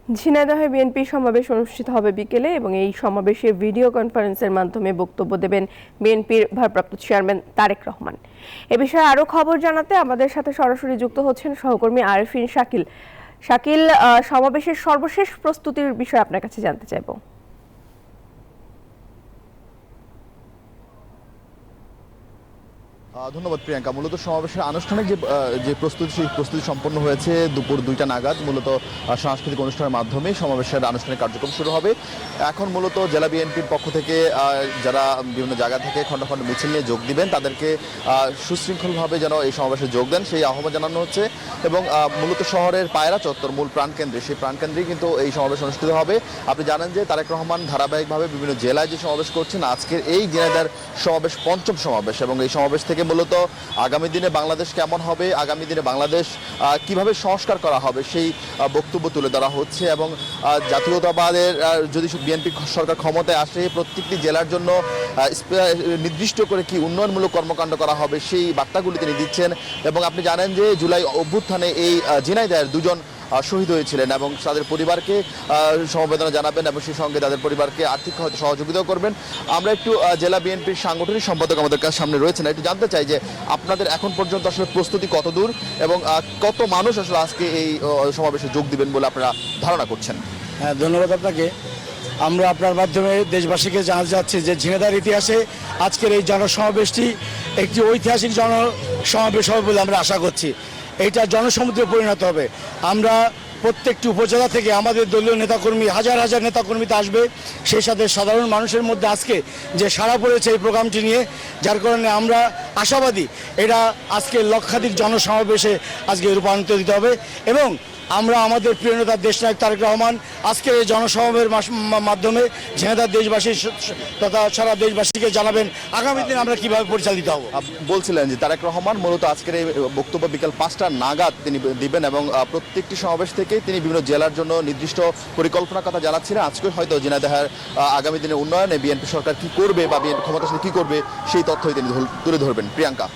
ঝিনাইদহে BNP সমাবেশ অনুষ্ঠিত হবে বিকেলে এবং এই সমাবেশে ভিডিও কনফারেন্সের মাধ্যমে বক্তব্য দেবেন বিএনপির ভারপ্রাপ্ত চেয়ারম্যান তারেক রহমান। এ বিষয়ে আরো খবর জানাতে আমাদের সাথে সরাসরি যুক্ত হচ্ছেন সহকর্মী আরেফিন শাকিল। শাকিল, সমাবেশের সর্বশেষ প্রস্তুতির বিষয়ে আপনার কাছে জানতে চাইব। ধন্যবাদ প্রিয়াঙ্কা। মূলত সমাবেশের আনুষ্ঠানিক যে প্রস্তুতি সেই প্রস্তুতি সম্পন্ন হয়েছে দুপুর 2টা নাগাদ। মূলত সাংস্কৃতিক অনুষ্ঠানের মাধ্যমে সমাবেশের আনুষ্ঠানিক কার্যক্রম শুরু হবে। এখন মূলত জেলা বিএনপির পক্ষ থেকে যারা বিভিন্ন জায়গা থেকে খণ্ড খণ্ড মিছিল নিয়ে যোগ দিবেন তাদেরকে সুশৃঙ্খলভাবে যেন এই সমাবেশে যোগ দেন সেই আহ্বান জানানো হচ্ছে। এবং মূলত শহরের পায়রা চত্বর মূল প্রাণকেন্দ্রে, সেই প্রাণকেন্দ্রেই কিন্তু এই সমাবেশ অনুষ্ঠিত হবে। আপনি জানেন যে তারেক রহমান ধারাবাহিকভাবে বিভিন্ন জেলায় যে সমাবেশ করছেন, আজকের এই ঝিনাইদহের সমাবেশ পঞ্চম সমাবেশ এবং এই সমাবেশ থেকে মূলত আগামী দিনে বাংলাদেশ কেমন হবে, আগামী দিনে বাংলাদেশ কিভাবে সংস্কার করা হবে সেই বক্তব্য তুলে ধরা হচ্ছে। এবং জাতীয়তাবাদের যদি বিএনপি সরকার ক্ষমতায় আসে প্রত্যেকটি জেলার জন্য নির্দিষ্ট করে কি উন্নয়নমূলক কর্মকাণ্ড করা হবে সেই বার্তাগুলি তিনি দিচ্ছেন। এবং আপনি জানেন যে জুলাই অভ্যুত্থানে এই ঝিনাইদহের দুজন শহীদ হয়েছিলেন এবং তাদের পরিবারকে সমবেদনা জানাবেন এবং সেই সঙ্গে তাদের পরিবারকে আর্থিক হয়তো সহযোগিতাও করবেন। আমরা একটু জেলা বিএনপির সাংগঠনিক সম্পাদক আমাদের কাছে সামনে রয়েছেন, একটু জানতে চাই যে আপনাদের এখন পর্যন্ত আসলে প্রস্তুতি কত দূর এবং কত মানুষ আসলে আজকে এই সমাবেশে যোগ দিবেন বলে আপনারা ধারণা করছেন? হ্যাঁ, ধন্যবাদ আপনাকে। আমরা আপনার মাধ্যমে দেশবাসীকে জানাতে চাচ্ছি যে ঝিনাইদহের ইতিহাসে আজকের এই জনসমাবেশটি একটি ঐতিহাসিক জনসমাবেশ হবে বলে আমরা আশা করছি। এইটা জনসমুদ্রে পরিণত হবে। আমরা প্রত্যেকটি উপজেলা থেকে আমাদের দলীয় নেতাকর্মী হাজার হাজার নেতাকর্মীতে আসবে, সেই সাথে সাধারণ মানুষের মধ্যে আজকে যে সাড়া পড়েছে এই প্রোগ্রামটি নিয়ে, যার কারণে আমরা আশাবাদী এটা আজকে লক্ষাধিক জনসমাবেশে আজকে রূপান্তরিত হবে। এবং আমরা আমাদের প্রিয় নেতা দেশনায়ক তারেক রহমান আজকের এই জনসমাবেশের মাধ্যমে ঝিনাইদহ দেশবাসী তথা সারা দেশবাসীকে জানাবেন আগামী দিন আমরা কিভাবে পরিচালিত হব। বলছিলেন যে তারেক রহমান মূলত আজকের এই বক্তব্য বিকাল 5টা নাগাদ তিনি দিবেন এবং প্রত্যেকটি সমাবেশ থেকে তিনি বিভিন্ন জেলার জন্য নির্দিষ্ট পরিকল্পনার কথা জানাচ্ছিলেন। আজকে হয়তো ঝিনাইদহের আগামী দিনে উন্নয়নে বিএনপি সরকার কি করবে বা বিএনপি ক্ষমতার সাথে কি করবে সেই তথ্যই তিনি তুলে ধরবেন। প্রিয়াঙ্কা।